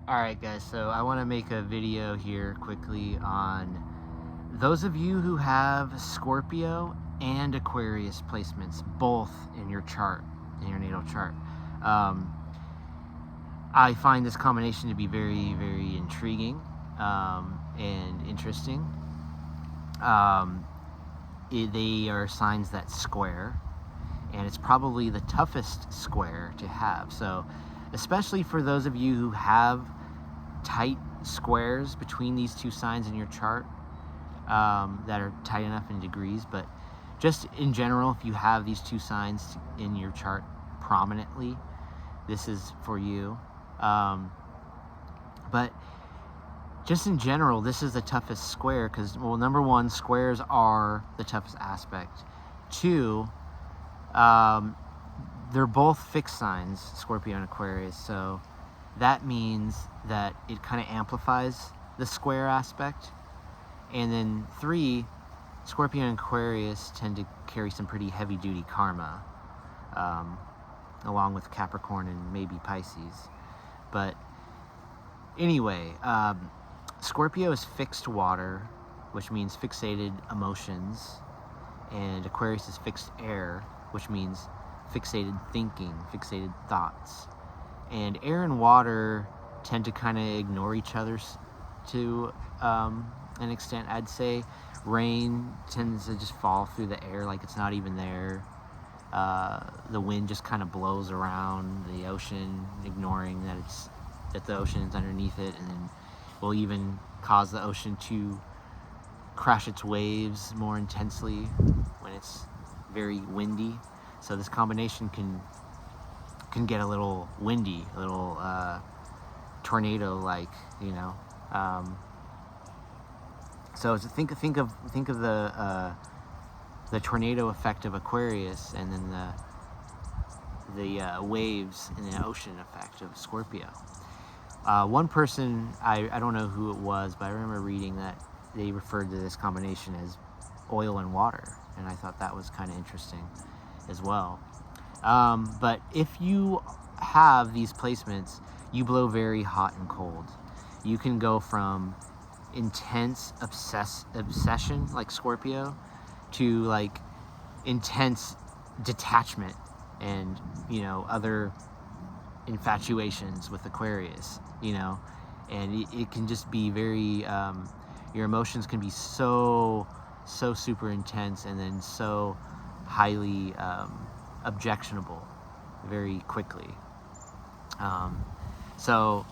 Alright guys, so I want to make a video here quickly on those of you who have Scorpio and Aquarius placements both in your chart, in your natal chart. I find this combination to be very, very intriguing and interesting. They are signs that square, and it's probably the toughest square to have. So especially for those of you who have tight squares between these two signs in your chart that are tight enough in degrees, but just in general, if you have these two signs in your chart prominently, this is for you. But just in general, this is the toughest square because, well, number one, squares are the toughest aspect. Two, they're both fixed signs, Scorpio and Aquarius, so that means that it kind of amplifies the square aspect. And then three, Scorpio and Aquarius tend to carry some pretty heavy-duty karma, along with Capricorn and maybe Pisces. But anyway, Scorpio is fixed water, which means fixated emotions, and Aquarius is fixed air, which means fixated thinking, fixated thoughts. And air and water tend to kind of ignore each other to an extent. I'd say rain tends to just fall through the air like it's not even there. The wind just kind of blows around the ocean, ignoring that the ocean is underneath it, and then will even cause the ocean to crash its waves more intensely when it's very windy. So this combination can get a little windy, a little tornado-like, you know. So think of the tornado effect of Aquarius, and then the waves in the ocean effect of Scorpio. One person, I don't know who it was, but I remember reading that they referred to this combination as oil and water, and I thought that was kind of interesting as well. But if you have these placements, you blow very hot and cold. You can go from intense obsession like Scorpio to like intense detachment and, you know, other infatuations with Aquarius, you know. And it can just be very your emotions can be so super intense, and then so highly objectionable very quickly. So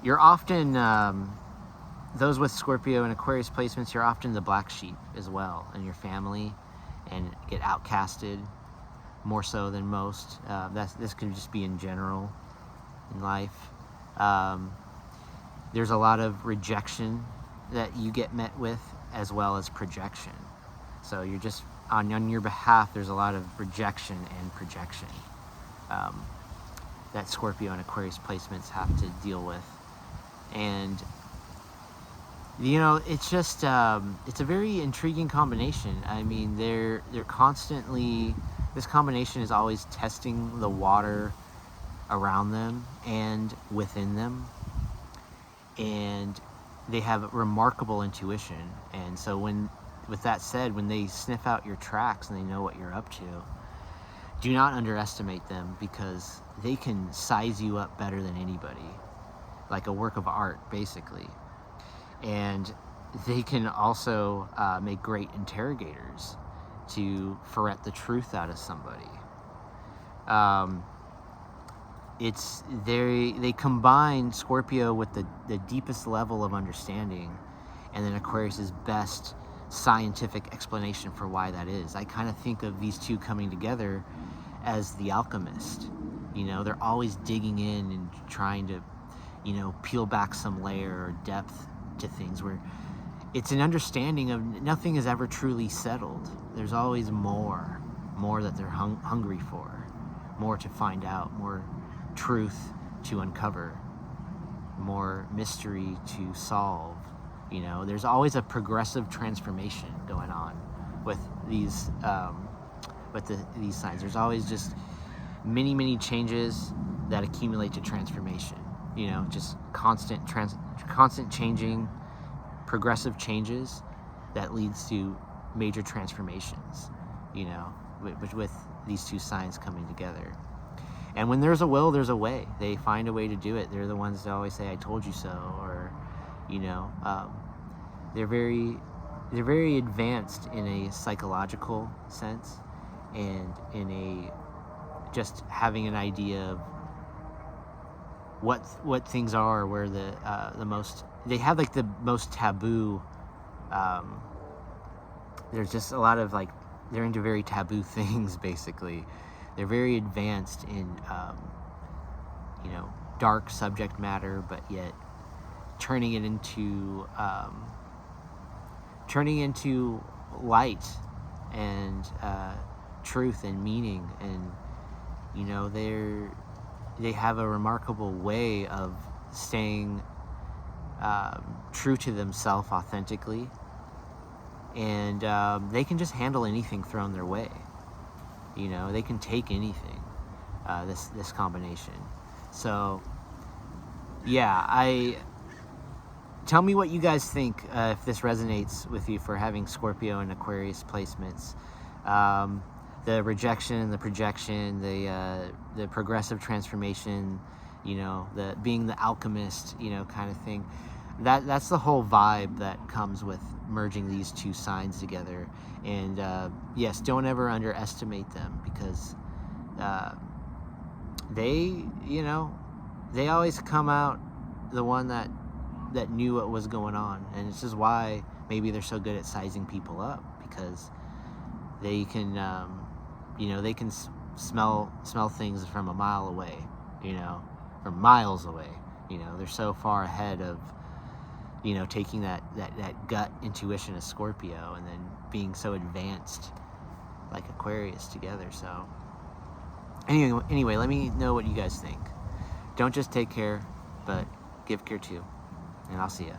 you're often those with Scorpio and Aquarius placements, you're often the black sheep as well in your family, and get outcasted more so than most. This could just be in general in life. There's a lot of rejection that you get met with, as well as projection. So you're just on your behalf, there's a lot of rejection and projection that Scorpio and Aquarius placements have to deal with. And you know, it's just it's a very intriguing combination. I mean, they're constantly, this combination is always testing the water around them and within them, and they have remarkable intuition. And so with that said, when they sniff out your tracks and they know what you're up to, do not underestimate them, because they can size you up better than anybody, like a work of art, basically. And they can also make great interrogators to ferret the truth out of somebody. They combine Scorpio with the deepest level of understanding, and then Aquarius's best scientific explanation for why that is. I kind of think of these two coming together as the Alchemist. You know, they're always digging in and trying to, you know, peel back some layer or depth to things, where it's an understanding of nothing is ever truly settled. There's always more that they're hungry for, more to find out, more truth to uncover, more mystery to solve. You know, there's always a progressive transformation going on with these signs. There's always just many changes that accumulate to transformation. you know, just constant changing, progressive changes that leads to major transformations, you know, with these two signs coming together. And when there's a will, there's a way. They find a way to do it. They're the ones that always say, I told you so, or, you know, they're very advanced in a psychological sense, and in a just having an idea of what things are, where the most, they have like the most taboo, there's just a lot of like, they're into very taboo things, basically. They're very advanced in, you know, dark subject matter, but yet turning it into light and truth and meaning. And, you know, they have a remarkable way of staying true to themselves authentically, and they can just handle anything thrown their way. You know, they can take anything, this combination. So, yeah, tell me what you guys think, if this resonates with you for having Scorpio and Aquarius placements. The rejection and the projection, the progressive transformation, you know, the being the alchemist, you know, kind of thing. That's the whole vibe that comes with merging these two signs together. And yes, don't ever underestimate them, because they, you know, they always come out the one that knew what was going on. And this is why maybe they're so good at sizing people up, because they can, you know, they can smell things from a mile away, you know, from miles away. You know, they're so far ahead of, you know, taking that gut intuition of Scorpio and then being so advanced like Aquarius together. So anyway, let me know what you guys think. Don't just take care, but give care too. And I'll see ya.